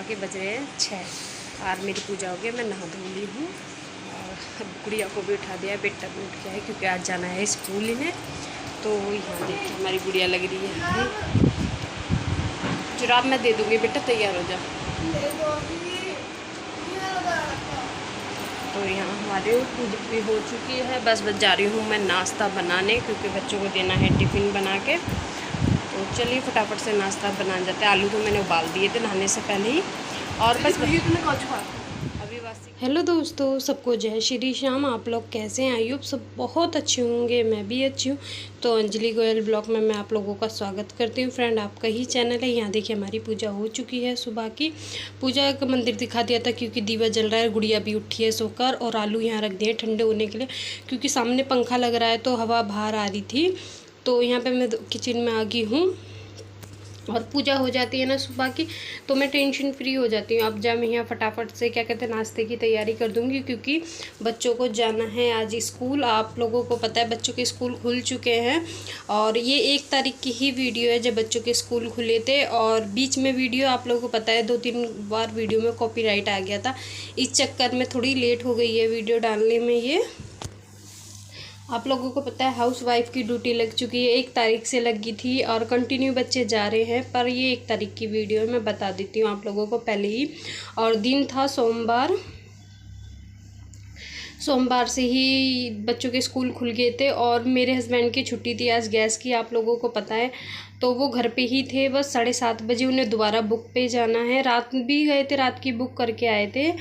के बज रहे हैं 6 और मेरी पूजा हो गई, मैं नहा धो ली हूँ। और गुड़िया को भी उठा दिया, बेटा भी उठ गया है क्योंकि आज जाना है स्कूल इन्हें। तो यहाँ देखिए हमारी गुड़िया लग रही है। जुराब मैं दे दूँगी बेटा, तैयार हो जा। तो यहाँ हमारे पूजा भी हो चुकी है, बस जा रही हूँ मैं नाश्ता बनाने क्योंकि बच्चों को देना है टिफ़िन बना के। तो चलिए फटाफट से नाश्ता बना जाते हैं। आलू तो मैंने उबाल दिए थे नहाने से पहले ही, और बस अभी वासी। हेलो दोस्तों, सबको जय श्री श्याम। आप लोग कैसे हैं? आई होप सब बहुत अच्छे होंगे, मैं भी अच्छी हूँ। तो अंजलि गोयल ब्लॉग में मैं आप लोगों का स्वागत करती हूँ। फ्रेंड, आपका ही चैनल है। यहाँ देखिए हमारी पूजा हो चुकी है। सुबह की पूजा का मंदिर दिखा दिया था क्योंकि दीवा जल रहा है। गुड़िया भी उठी है सोकर, और आलू यहाँ रख दिए ठंडे होने के लिए क्योंकि सामने पंखा लग रहा है तो हवा बाहर आ रही थी। तो यहाँ पर मैं किचन में आ गई हूँ और पूजा हो जाती है ना सुबह की, तो मैं टेंशन फ्री हो जाती हूँ। अब जब मैं यहाँ फटाफट से क्या कहते हैं नाश्ते की तैयारी कर दूँगी क्योंकि बच्चों को जाना है आज स्कूल। आप लोगों को पता है बच्चों के स्कूल खुल चुके हैं, और ये 1 तारीख की ही वीडियो है जब बच्चों के स्कूल खुले थे। और बीच में वीडियो आप लोगों को पता है 2-3 बार वीडियो में कॉपीराइट आ गया था। इस चक्कर में थोड़ी लेट हो गई है वीडियो डालने में। ये आप लोगों को पता है हाउस वाइफ की ड्यूटी लग चुकी है, 1 तारीख से लगी थी और कंटिन्यू बच्चे जा रहे हैं। पर ये 1 तारीख की वीडियो है, मैं बता देती हूँ आप लोगों को पहले ही। और दिन था सोमवार से ही बच्चों के स्कूल खुल गए थे, और मेरे हस्बैंड की छुट्टी थी आज गैस की, आप लोगों को पता है। तो वो घर पे ही थे, बस 7:30 बजे उन्हें दोबारा बुक पे जाना है। रात भी गए थे, रात की बुक करके आए थे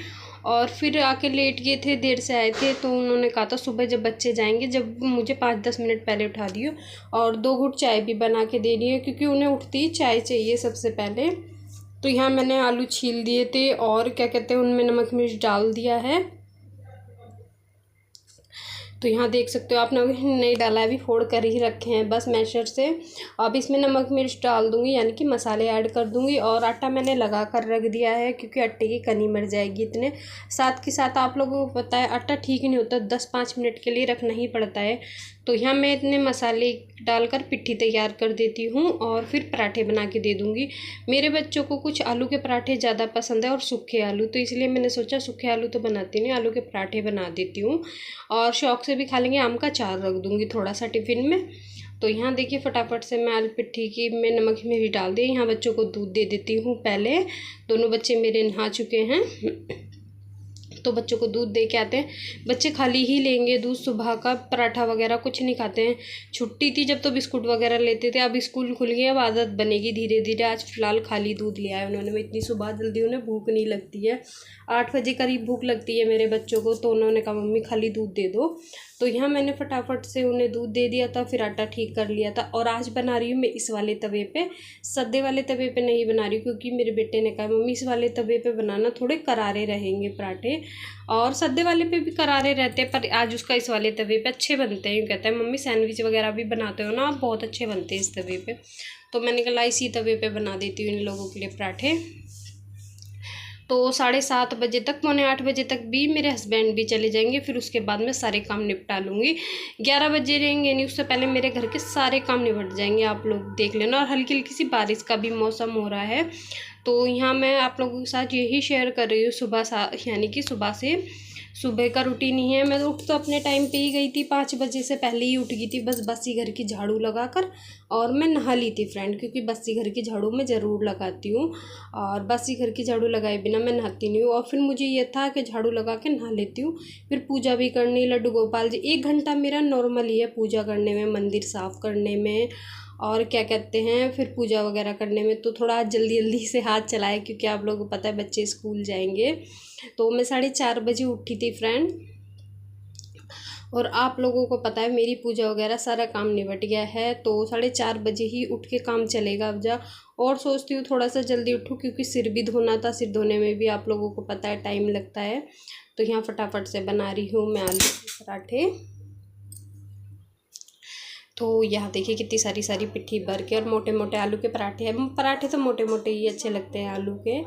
और फिर आके लेट गए थे, देर से आए थे। तो उन्होंने कहा था सुबह जब बच्चे जाएंगे, जब मुझे 5-10 मिनट पहले उठा दियो और 2 घूंट चाय भी बना के देनी है क्योंकि उन्हें उठती ही चाय चाहिए सबसे पहले। तो यहाँ मैंने आलू छील दिए थे और क्या कहते हैं उनमें नमक मिर्च डाल दिया है। तो यहाँ देख सकते हो आप, नमक नहीं डाला है, अभी फोड़ कर ही रखे हैं बस मैशर से। अब इसमें नमक मिर्च डाल दूँगी, यानी कि मसाले ऐड कर दूँगी। और आटा मैंने लगा कर रख दिया है क्योंकि आटे की कनी मर जाएगी इतने। साथ के साथ आप लोगों को पता है आटा ठीक नहीं होता, 10-5 मिनट के लिए रखना ही पड़ता है। तो यहाँ मैं इतने मसाले डालकर पिट्ठी तैयार कर देती हूँ और फिर पराठे बना के दे दूँगी। मेरे बच्चों को कुछ आलू के पराठे ज़्यादा पसंद है और सूखे आलू, तो इसलिए मैंने सोचा सूखे आलू तो बनाती नहीं, आलू के पराठे बना देती हूँ। और शौक से भी खा लेंगे। आम का अचार रख दूँगी थोड़ा सा टिफ़िन में। तो यहाँ देखिए फटाफट से मैं आलू पिट्ठी की में नमक मिर्च डाल दी। यहाँ बच्चों को दूध दे देती हूँ पहले। दोनों बच्चे मेरे नहा चुके हैं तो बच्चों को दूध दे के आते हैं। बच्चे खाली ही लेंगे दूध, सुबह का पराठा वगैरह कुछ नहीं खाते हैं। छुट्टी थी जब तो बिस्कुट वगैरह लेते थे, अब स्कूल खुल गए, अब आदत बनेगी धीरे धीरे। आज फ़िलहाल खाली दूध लिया है उन्होंने। इतनी सुबह जल्दी उन्हें भूख नहीं लगती है, 8 बजे करीब भूख लगती है मेरे बच्चों को। तो उन्होंने कहा मम्मी खाली दूध दे दो। तो यहाँ मैंने फटाफट से उन्हें दूध दे दिया था, फिर आटा ठीक कर लिया था। और आज बना रही हूँ मैं इस वाले तवे पे, सद्दे वाले तवे पे नहीं बना रही क्योंकि मेरे बेटे ने कहा मम्मी इस वाले तवे पे बनाना, थोड़े करारे रहेंगे पराठे। और सद्दे वाले पे भी करारे रहते हैं पर आज उसका इस वाले तवे पे अच्छे बनते हैं। कहता है मम्मी सैंडविच वगैरह भी बनाते हो ना आप, बहुत अच्छे बनते हैं इस तवे पे। तो मैंने कहा इसी तवे पे बना देती हूँ इन लोगों के लिए पराठे। तो 7:30 बजे तक, 7:45 बजे तक भी मेरे हस्बैंड भी चले जाएंगे, फिर उसके बाद मैं सारे काम निपटा लूँगी। 11 बजे रहेंगे नहीं, उससे पहले मेरे घर के सारे काम निपट जाएंगे, आप लोग देख लेना। और हल्की हल्की सी बारिश का भी मौसम हो रहा है। तो यहाँ मैं आप लोगों के साथ यही शेयर कर रही हूँ यानी कि सुबह का रूटीन ही है। मैं तो उठ तो अपने टाइम पे ही गई थी, 5 बजे से पहले ही उठ गई थी, बस बस्सी घर की झाड़ू लगाकर और मैं नहा ली थी फ्रेंड, क्योंकि बस्सी घर की झाड़ू मैं ज़रूर लगाती हूँ और बस्सी घर की झाड़ू लगाए बिना मैं नहाती नहीं हूँ। और फिर मुझे ये था कि झाड़ू लगा के नहा लेती हूँ, फिर पूजा भी करनी, लड्डू गोपाल जी। 1 घंटा मेरा नॉर्मल ही है पूजा करने में, मंदिर साफ़ करने में और क्या कहते हैं फिर पूजा वगैरह करने में। तो थोड़ा जल्दी जल्दी से हाथ चलाए क्योंकि आप लोगों को पता है बच्चे स्कूल जाएंगे। तो मैं 4:30 बजे उठी थी फ्रेंड, और आप लोगों को पता है मेरी पूजा वगैरह सारा काम निपट गया है। तो 4:30 बजे ही उठ के काम चलेगा अब जा। और सोचती हूँ थोड़ा सा जल्दी उठूँ क्योंकि सिर भी धोना था, सिर धोने में भी आप लोगों को पता है टाइम लगता है। तो यहाँ फटाफट से बना रही हूँ मैं आलू के पराठे। तो यहाँ देखिए कितनी सारी पिट्ठी भर के और मोटे मोटे आलू के पराठे हैं। पराठे तो मोटे मोटे ही अच्छे लगते हैं आलू के।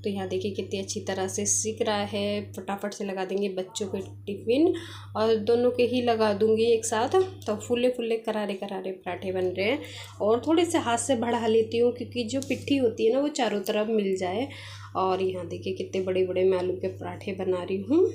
तो यहाँ देखिए कितनी अच्छी तरह से सिक रहा है। फटाफट से लगा देंगे बच्चों के टिफ़िन, और दोनों के ही लगा दूँगी एक साथ। तो फुले फुले करारे करारे पराठे बन रहे हैं। और थोड़े से हाथ से बढ़ा लेती हूँ क्योंकि जो पिट्ठी होती है ना वो चारों तरफ मिल जाए। और यहाँ देखिए कितने बड़े बड़े मैं आलू के पराठे बना रही हूँ।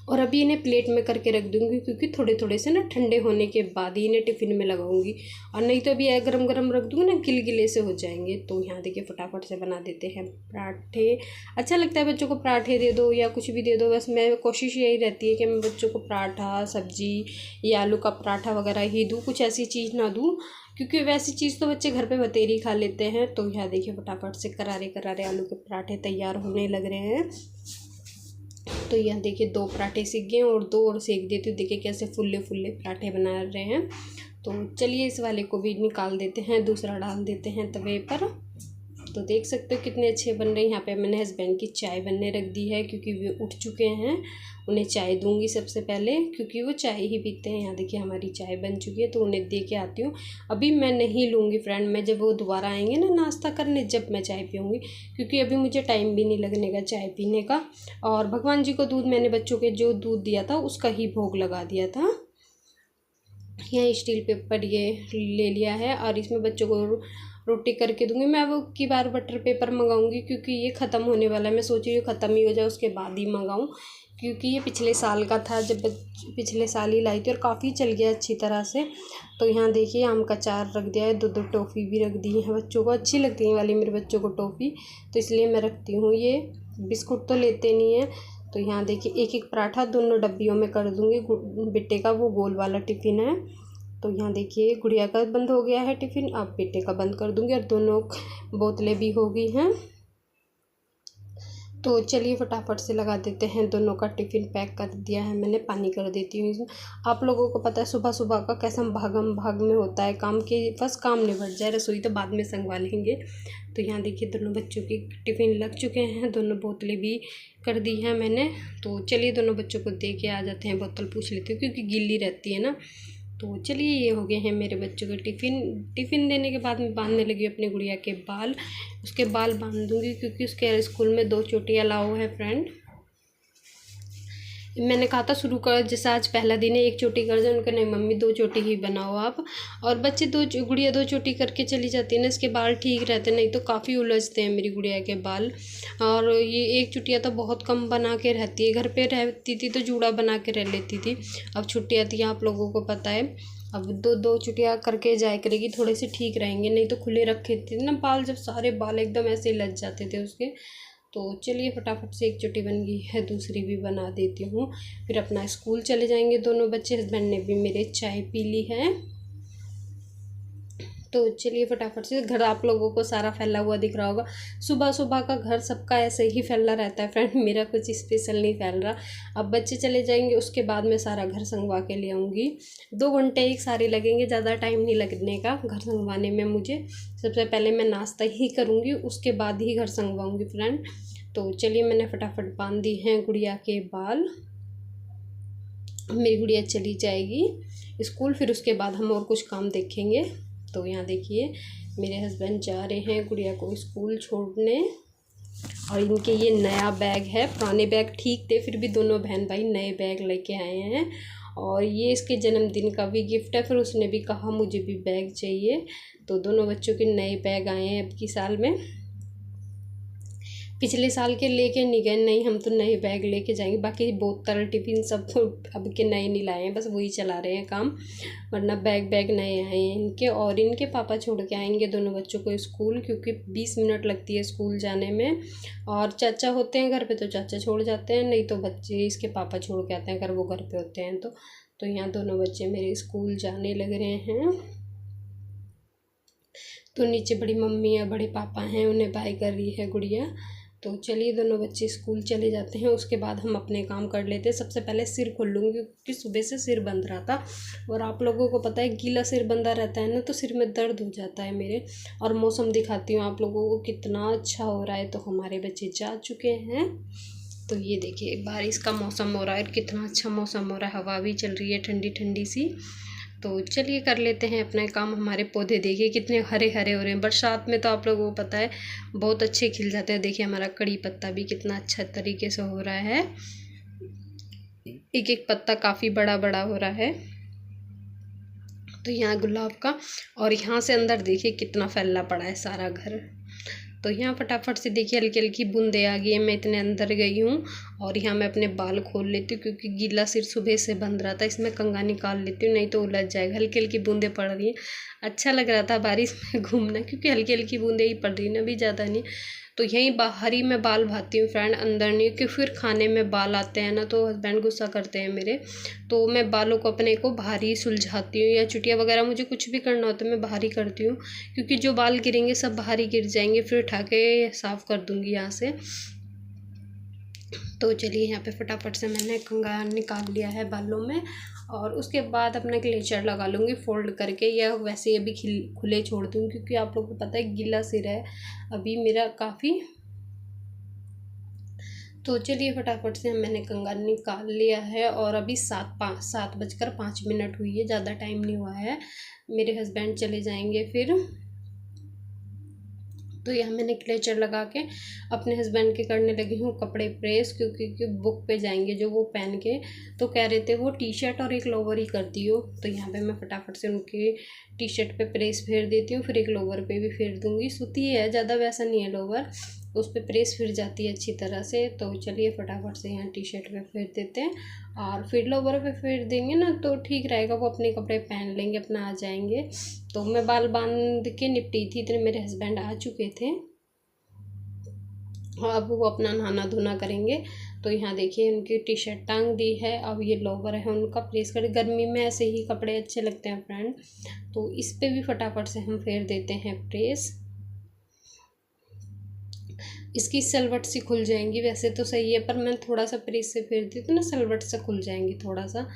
और अभी इन्हें प्लेट में करके रख दूँगी, क्योंकि थोड़े थोड़े से ना ठंडे होने के बाद ही इन्हें टिफ़िन में लगाऊंगी, और नहीं तो अभी गरम गरम रख दूँगी ना गिलगिले से हो जाएंगे। तो यहाँ देखिए फटाफट से बना देते हैं पराठे। अच्छा लगता है बच्चों को पराठे दे दो या कुछ भी दे दो, बस मैं कोशिश यही रहती है कि मैं बच्चों को पराठा, सब्जी या आलू का पराठा वगैरह ही दूँ, कुछ ऐसी चीज़ ना दूँ, क्योंकि वैसी चीज़ तो बच्चे घर पे बतेरी खा लेते हैं। तो यहाँ देखिए फटाफट से करारे करारे आलू के पराठे तैयार होने लग रहे हैं। तो यहाँ देखिए 2 पराठे सीख गए और 2 और सेक देती हूँ। देखिए कैसे फुल्ले फुल्ले पराठे बना रहे हैं। तो चलिए इस वाले को भी निकाल देते हैं, दूसरा डाल देते हैं तवे पर। तो देख सकते हो कितने अच्छे बन रहे हैं। यहाँ पे मैंने हस्बैंड की चाय बनने रख दी है, क्योंकि वे उठ चुके हैं। उन्हें चाय दूंगी सबसे पहले, क्योंकि वो चाय ही पीते हैं। यहाँ देखिए हमारी चाय बन चुकी है, तो उन्हें दे के आती हूँ। अभी मैं नहीं लूँगी फ्रेंड, मैं जब वो दोबारा आएंगे ना नाश्ता करने, जब मैं चाय पीऊँगी, क्योंकि अभी मुझे टाइम भी नहीं लगने का चाय पीने का। और भगवान जी को दूध मैंने बच्चों के जो दूध दिया था उसका ही भोग लगा दिया था। यहाँ स्टील पेपर ये ले लिया है, और इसमें बच्चों को रोटी करके दूंगी। मैं अब की बार बटर पेपर मंगाऊंगी, क्योंकि ये ख़त्म होने वाला है। मैं सोच रही हूँ ख़त्म ही हो जाए उसके बाद ही मंगाऊँ, क्योंकि ये पिछले साल का था, जब पिछले साल ही लाई थी, और काफ़ी चल गया अच्छी तरह से। तो यहाँ देखिए आम का अचार रख दिया है, 2 टॉफ़ी भी रख दी है। बच्चों को अच्छी लगती है वाली मेरे बच्चों को टॉफ़ी, तो इसलिए मैं रखती हूँ। ये बिस्कुट तो लेते नहीं है। तो यहाँ देखिए 1-1 पराठा दोनों डब्बियों में कर दूँगी। बेटे का वो गोल वाला टिफ़िन है। तो यहाँ देखिए गुड़िया का बंद हो गया है टिफ़िन, अब बेटे का बंद कर दूँगी, और दोनों बोतलें भी हो गई हैं। तो चलिए फटाफट से लगा देते हैं। दोनों का टिफ़िन पैक कर दिया है मैंने, पानी कर देती हूँ इसमें। आप लोगों को पता है सुबह सुबह का कैसा भागम भाग में होता है काम, के बस काम निपट जाए, रसोई तो बाद में संगवा लेंगे। तो यहाँ देखिए दोनों बच्चों की टिफ़िन लग चुके हैं, दोनों बोतलें भी कर दी हैं मैंने। तो चलिए दोनों बच्चों को दे के आ जाते हैं। बोतल पूछ लेती हूँ, क्योंकि गीली रहती है ना। तो चलिए ये हो गए हैं मेरे बच्चों के टिफ़िन देने के बाद मैं बांधने लगी अपनी गुड़िया के बाल। उसके बाल बांध दूँगी, क्योंकि उसके स्कूल में 2 चोटियाँ अलाउ है फ्रेंड। मैंने कहा था शुरू कर, जैसे आज पहला दिन है 1 चोटी कर दो, उनका नहीं मम्मी 2 चोटी ही बनाओ आप। और बच्चे गुड़िया 2 चोटी करके चली जाती है ना, इसके बाल ठीक रहते, नहीं तो काफ़ी उलझते हैं मेरी गुड़िया के बाल। और ये 1 चुटिया तो बहुत कम बना के रहती है, घर पे रहती थी तो जूड़ा बना के रह लेती थी। अब छुट्टियाँ थी, आप लोगों को पता है, अब 2 चुटिया करके जाया करेगी, थोड़े से ठीक रहेंगे। नहीं तो खुले रखे थे ना बाल, जब सारे बाल एकदम ऐसे लग जाते थे उसके। तो चलिए फटाफट से 1 चोटी बन गई है, दूसरी भी बना देती हूँ। फिर अपना स्कूल चले जाएंगे दोनों बच्चे। हस्बैंड ने भी मेरे चाय पी ली है। तो चलिए फटाफट से, घर आप लोगों को सारा फैला हुआ दिख रहा होगा। सुबह सुबह का घर सबका ऐसे ही फैला रहता है फ्रेंड, मेरा कुछ स्पेशल नहीं फैल रहा। अब बच्चे चले जाएंगे, उसके बाद मैं सारा घर संगवा के ले आऊँगी। 2 घंटे एक सारे लगेंगे, ज़्यादा टाइम नहीं लगने का घर संगवाने में मुझे। सबसे पहले मैं नाश्ता ही करूँगी, उसके बाद ही घर संगवाऊँगी फ्रेंड। तो चलिए मैंने फटाफट बांध दी हैं गुड़िया के बाल। मेरी गुड़िया चली जाएगी स्कूल, फिर उसके बाद हम और कुछ काम देखेंगे। तो यहाँ देखिए मेरे हस्बैंड जा रहे हैं गुड़िया को स्कूल छोड़ने, और इनके ये नया बैग है। पुराने बैग ठीक थे, फिर भी दोनों बहन भाई नए बैग लेके आए हैं। और ये इसके जन्मदिन का भी गिफ्ट है, फिर उसने भी कहा मुझे भी बैग चाहिए। तो दोनों बच्चों के नए बैग आए हैं अब की साल में। पिछले साल के लेके नहीं गए, नहीं हम तो नए बैग लेके जाएंगे। बाकी बोतल टिफ़िन सब तो अब के नए नहीं लाए हैं, बस वही चला रहे हैं काम, वरना बैग नए आए हैं इनके। और इनके पापा छोड़ के आएंगे दोनों बच्चों को स्कूल, क्योंकि 20 मिनट लगती है स्कूल जाने में। और चाचा होते हैं घर पे तो चाचा छोड़ जाते हैं, नहीं तो बच्चे इसके पापा छोड़ के आते हैं अगर वो घर पे होते हैं तो यहाँ दोनों बच्चे मेरे स्कूल जाने लग रहे हैं। तो नीचे बड़ी मम्मी या बड़े पापा हैं, उन्हें बाय कर रही है गुड़िया। तो चलिए दोनों बच्चे स्कूल चले जाते हैं, उसके बाद हम अपने काम कर लेते हैं। सबसे पहले सिर खोल लूँगी, क्योंकि सुबह से सिर बंद रहा था, और आप लोगों को पता है गीला सिर बंधा रहता है ना, तो सिर में दर्द हो जाता है मेरे। और मौसम दिखाती हूँ आप लोगों को कितना अच्छा हो रहा है। तो हमारे बच्चे जा चुके हैं। तो ये देखिए बारिश का मौसम हो रहा है, कितना अच्छा मौसम हो रहा है, हवा भी चल रही है ठंडी ठंडी सी। तो चलिए कर लेते हैं अपना काम। हमारे पौधे देखिए कितने हरे हरे हो रहे हैं, बरसात में तो आप लोगों को पता है बहुत अच्छे खिल जाते हैं। देखिए हमारा कड़ी पत्ता भी कितना अच्छा तरीके से हो रहा है, एक एक पत्ता काफ़ी बड़ा बड़ा हो रहा है। तो यहाँ गुलाब का, और यहाँ से अंदर देखिए कितना फैला पड़ा है सारा घर। तो यहाँ फटाफट से देखिए हल्की हल्की बूंदे आ गई है, मैं इतने अंदर गई हूँ। और यहाँ मैं अपने बाल खोल लेती हूँ क्योंकि गीला सिर सुबह से बंद रहा था, इसमें कंघा निकाल लेती हूँ नहीं तो उलझ जाएगा। हल्की हल्की बूंदे पड़ रही हैं, अच्छा लग रहा था बारिश में घूमना क्योंकि हल्की हल्की बूंदे ही पड़ रही ना, अभी ज़्यादा नहीं। तो यहीं बाहर ही मैं बाल भाती हूँ फ्रेंड, अंदर नहीं, क्योंकि फिर खाने में बाल आते हैं ना तो हस्बैंड गुस्सा करते हैं मेरे। तो मैं बालों को अपने को बाहर ही सुलझाती हूँ, या चुटिया वगैरह मुझे कुछ भी करना होता है मैं बाहर ही करती हूँ, क्योंकि जो बाल गिरेंगे सब बाहर ही गिर जाएंगे, फिर उठा के साफ़ कर दूँगी यहाँ से। तो चलिए यहाँ पे फटाफट से मैंने कंघा निकाल लिया है बालों में, और उसके बाद अपना क्लेचर लगा लूँगी फोल्ड करके, या वैसे ही अभी खुले छोड़ दूँगी क्योंकि आप लोगों को पता है गीला सिर है अभी मेरा काफ़ी। तो चलिए फटाफट से मैंने कंघा निकाल लिया है, और अभी 7:05 हुई है, ज़्यादा टाइम नहीं हुआ है, मेरे हस्बैंड चले जाएंगे फिर। तो यहाँ मैंने क्लेचर लगा के अपने हस्बैंड के करने लगी हूँ कपड़े प्रेस, क्योंकि बुक पे जाएंगे जो वो पहन के, तो कह रहे थे वो टी शर्ट और एक लोवर ही कर दियो। तो यहाँ पे मैं फटाफट से उनके टी शर्ट पे प्रेस फेर देती हूँ, फिर एक लोवर पे भी फेर दूँगी। सूती है, ज़्यादा वैसा नहीं है लोवर, उस पर प्रेस फिर जाती है अच्छी तरह से। तो चलिए फटाफट से यहाँ टी शर्ट पे फेर देते हैं, और फिर लोवर पे फेर देंगे ना तो ठीक रहेगा, वो अपने कपड़े पहन लेंगे, अपना आ जाएंगे। तो मैं बाल बांध के निपटी थी, इतने मेरे हस्बैंड आ चुके थे, और अब वो अपना नहाना धोना करेंगे। तो यहाँ देखिए उनकी टी शर्ट टांग दी है, अब ये लोवर है उनका प्रेस कर। गर्मी में ऐसे ही कपड़े अच्छे लगते हैं फ्रेंड, तो इस पर भी फटाफट से हम फेर देते हैं प्रेस। इसकी सलवट सी खुल जाएंगी, वैसे तो सही है पर मैं थोड़ा सा प्रेस से फेर देती हूँ ना, सलवट से खुल जाएंगी थोड़ा सा।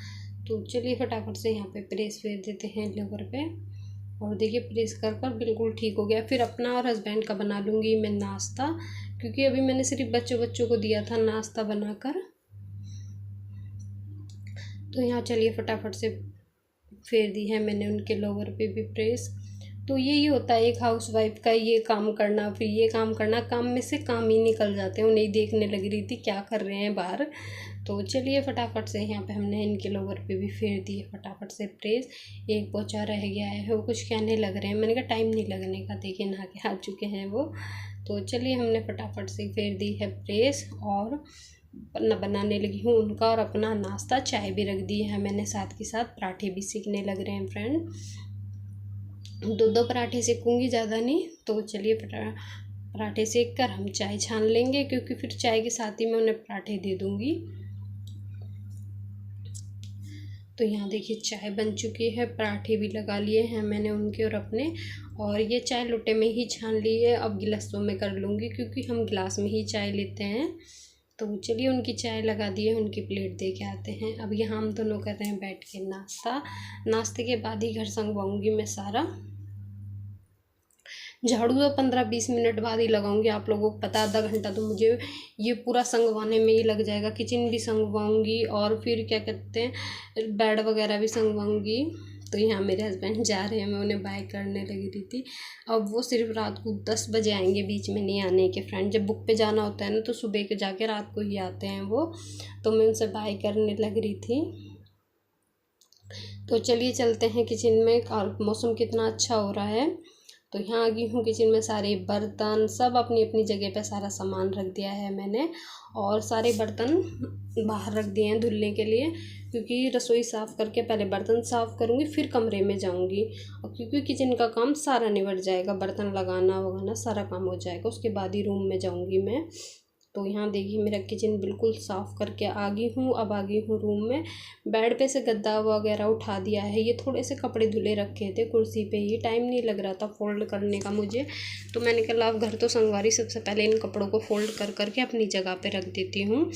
तो चलिए फटाफट से यहाँ पे प्रेस फेर देते हैं लोवर पे, और देखिए प्रेस कर कर बिल्कुल ठीक हो गया। फिर अपना और हस्बैंड का बना लूँगी मैं नाश्ता, क्योंकि अभी मैंने सिर्फ बच्चों को दिया था नाश्ता बनाकर। तो यहाँ चलिए फटाफट से फेर दी है मैंने उनके लोवर पे भी प्रेस। तो यही होता है एक हाउसवाइफ का, ये काम करना फिर ये काम करना, काम में से काम ही निकल जाते हैं। उन्हें देखने लग रही थी क्या कर रहे हैं बाहर। तो चलिए फटाफट से यहाँ पे हमने इनके लोवर पे भी फेर दी है फटाफट से प्रेस। एक पोछा रह गया है, वो कुछ कहने लग रहे हैं, मैंने कहा टाइम नहीं लगने का, देखिए नहा के आ चुके हैं वो। तो चलिए हमने फटाफट से फेर दी है प्रेस, और बनाने लगी हूँ उनका और अपना नाश्ता। चाय भी रख दी है मैंने, साथ के साथ पराठे भी सीखने लग रहे हैं फ्रेंड, 2 पराठे सेकूँगी, ज़्यादा नहीं। तो चलिए पराठे सेक कर हम चाय छान लेंगे, क्योंकि फिर चाय के साथ ही मैं उन्हें पराठे दे दूँगी। तो यहाँ देखिए चाय बन चुकी है, पराठे भी लगा लिए हैं मैंने उनके और अपने, और ये चाय लोटे में ही छान ली है। अब गिलासों में कर लूँगी क्योंकि हम गिलास में ही चाय लेते हैं। तो चलिए उनकी चाय लगा दी है, उनकी प्लेट दे के आते हैं। अब यहाँ हम दोनों कर रहे हैं बैठ के नाश्ता। नाश्ते के बाद ही घर संगवाऊँगी मैं सारा। झाड़ू तो 15-20 मिनट बाद ही लगाऊंगी, आप लोगों को पता, आधा घंटा तो मुझे ये पूरा संगवाने में ही लग जाएगा। किचन भी संगवाऊंगी और फिर क्या कहते हैं बेड वगैरह भी संगवाऊंगी। तो यहाँ मेरे हस्बैंड जा रहे हैं, मैं उन्हें बाय करने लगी रही थी। अब वो सिर्फ रात को 10 बजे आएंगे, बीच में नहीं आने के फ्रेंड। जब बुक पे जाना होता है ना तो सुबह के जाके रात को ही आते हैं वो। तो मैं उनसे बाय करने लग रही थी। तो चलिए चलते हैं किचन में, और मौसम कितना अच्छा हो रहा है। तो यहाँ आ गई हूँ किचन में, सारे बर्तन सब अपनी अपनी जगह पे सारा सामान रख दिया है मैंने, और सारे बर्तन बाहर रख दिए हैं धुलने के लिए, क्योंकि रसोई साफ़ करके पहले बर्तन साफ़ करूँगी फिर कमरे में जाऊँगी। और क्योंकि किचन का काम सारा निबट जाएगा, बर्तन लगाना वगाना सारा काम हो जाएगा, उसके बाद ही रूम में जाऊँगी मैं। तो यहाँ देखिए मेरा किचन बिल्कुल साफ़ करके आ गई हूँ। अब आ गई हूँ रूम में, बेड पे से गद्दा वगैरह उठा दिया है। ये थोड़े से कपड़े धुले रखे थे कुर्सी पे ही, टाइम नहीं लग रहा था फोल्ड करने का मुझे। तो मैंने कहा अब घर तो संगवारी, सबसे पहले इन कपड़ों को फोल्ड कर करके अपनी जगह पे रख देती हूँ,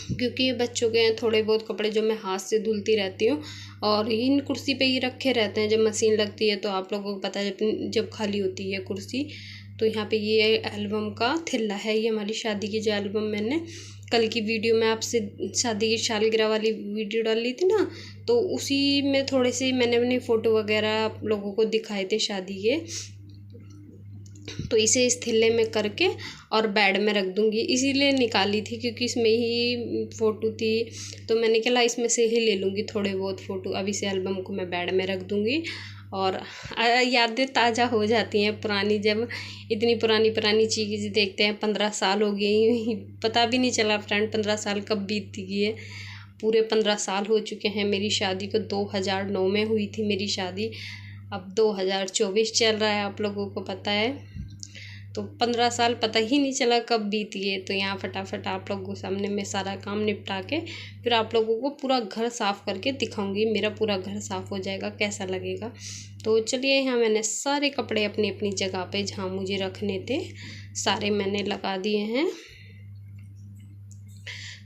क्योंकि ये बच्चों के हैं थोड़े बहुत कपड़े जो मैं हाथ से धुलती रहती हूँ, और इन कुर्सी पे ही रखे रहते हैं। जब मशीन लगती है तो आप लोगों को पता है जब खाली होती है कुर्सी। तो यहाँ पे ये एल्बम का थिल्ला है, ये हमारी शादी की जो एल्बम मैंने कल की वीडियो में आपसे शादी की सालगिरह वाली वीडियो डाल ली थी ना, तो उसी में थोड़े से मैंने अपने फ़ोटो वगैरह आप लोगों को दिखाए थे शादी के। तो इसे इस थिल्ले में करके और बेड में रख दूँगी, इसीलिए निकाली थी क्योंकि इसमें ही फ़ोटो थी। तो मैंने कहा इसमें से ही ले लूँगी थोड़े बहुत फ़ोटो। अब इस एल्बम को मैं बेड में रख दूँगी, और यादें ताज़ा हो जाती हैं पुरानी, जब इतनी पुरानी पुरानी चीज़ देखते हैं। 15 साल हो गई, पता भी नहीं चला फ्रेंड 15 साल कब बीत गई है। पूरे 15 साल हो चुके हैं मेरी शादी को। 2009 में हुई थी मेरी शादी, अब 2024 चल रहा है, आप लोगों को पता है। तो 15 साल पता ही नहीं चला कब बीत गए। तो यहाँ फटाफट आप लोगों के सामने मैं सारा काम निपटा के फिर आप लोगों को पूरा घर साफ़ करके दिखाऊंगी। मेरा पूरा घर साफ़ हो जाएगा, कैसा लगेगा। तो चलिए, यहाँ मैंने सारे कपड़े अपनी अपनी जगह पे जहाँ मुझे रखने थे सारे मैंने लगा दिए हैं।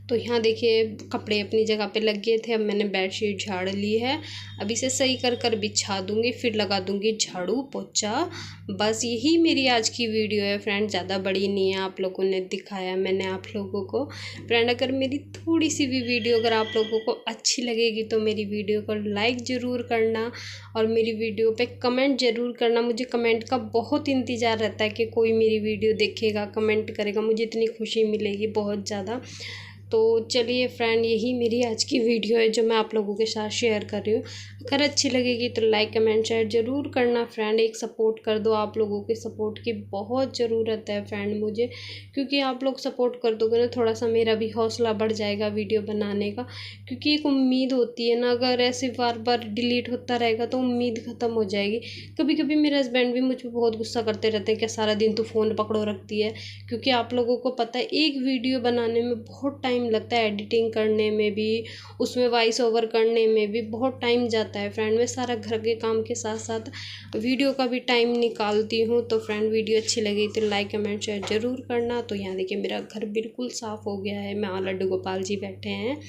तो यहाँ देखिए कपड़े अपनी जगह पे लग गए थे। अब मैंने बेडशीट झाड़ ली है, अब इसे सही कर कर बिछा दूँगी, फिर लगा दूँगी झाड़ू पोछा। बस यही मेरी आज की वीडियो है फ्रेंड, ज़्यादा बड़ी नहीं है। आप लोगों ने दिखाया मैंने आप लोगों को। फ्रेंड अगर मेरी थोड़ी सी भी वीडियो अगर आप लोगों को अच्छी लगेगी तो मेरी वीडियो को लाइक ज़रूर करना और मेरी वीडियो पे कमेंट ज़रूर करना। मुझे कमेंट का बहुत इंतज़ार रहता है कि कोई मेरी वीडियो देखेगा, कमेंट करेगा, मुझे इतनी खुशी मिलेगी बहुत ज़्यादा। तो चलिए फ्रेंड, यही मेरी आज की वीडियो है जो मैं आप लोगों के साथ शेयर कर रही हूँ। अगर अच्छी लगेगी तो लाइक कमेंट शेयर ज़रूर करना फ्रेंड। एक सपोर्ट कर दो, आप लोगों के सपोर्ट की बहुत ज़रूरत है फ्रेंड मुझे, क्योंकि आप लोग सपोर्ट कर दोगे ना थोड़ा सा मेरा भी हौसला बढ़ जाएगा वीडियो बनाने का। क्योंकि एक उम्मीद होती है ना, अगर ऐसे बार बार डिलीट होता रहेगा तो उम्मीद ख़त्म हो जाएगी। कभी कभी मेरे हस्बैंड भी मुझ पर बहुत गुस्सा करते रहते हैं कि सारा दिन तू फ़ोन पकड़ो रखती है। क्योंकि आप लोगों को पता है एक वीडियो बनाने में बहुत टाइम लगता है, एडिटिंग करने में भी, उसमें वॉइस ओवर करने में भी बहुत टाइम जाता है फ्रेंड। मैं सारा घर के काम के साथ साथ वीडियो का भी टाइम निकालती हूँ। तो फ्रेंड वीडियो अच्छी लगी तो लाइक कमेंट शेयर ज़रूर करना। तो यहाँ देखिए मेरा घर बिल्कुल साफ़ हो गया है, मैं लड्डू गोपाल जी बैठे हैं।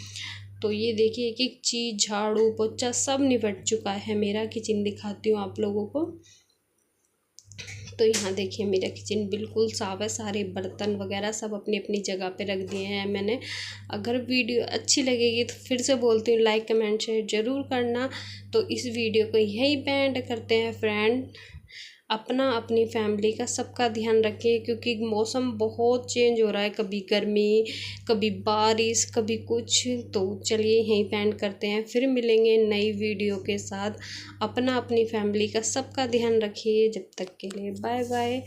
तो ये देखिए एक एक चीज़ झाड़ू पोछा सब निपट चुका है मेरा। किचन दिखाती हूँ आप लोगों को। तो यहाँ देखिए मेरा किचन बिल्कुल साफ़ है, सारे बर्तन वगैरह सब अपनी अपनी जगह पे रख दिए हैं मैंने। अगर वीडियो अच्छी लगेगी तो फिर से बोलती हूँ लाइक कमेंट शेयर ज़रूर करना। तो इस वीडियो को यहीं पे एंड करते हैं फ्रेंड। अपना अपनी फैमिली का सबका ध्यान रखें, क्योंकि मौसम बहुत चेंज हो रहा है, कभी गर्मी कभी बारिश कभी कुछ। तो चलिए यहीं पे एंड करते हैं, फिर मिलेंगे नई वीडियो के साथ। अपना अपनी फैमिली का सबका ध्यान रखिए। जब तक के लिए बाय बाय।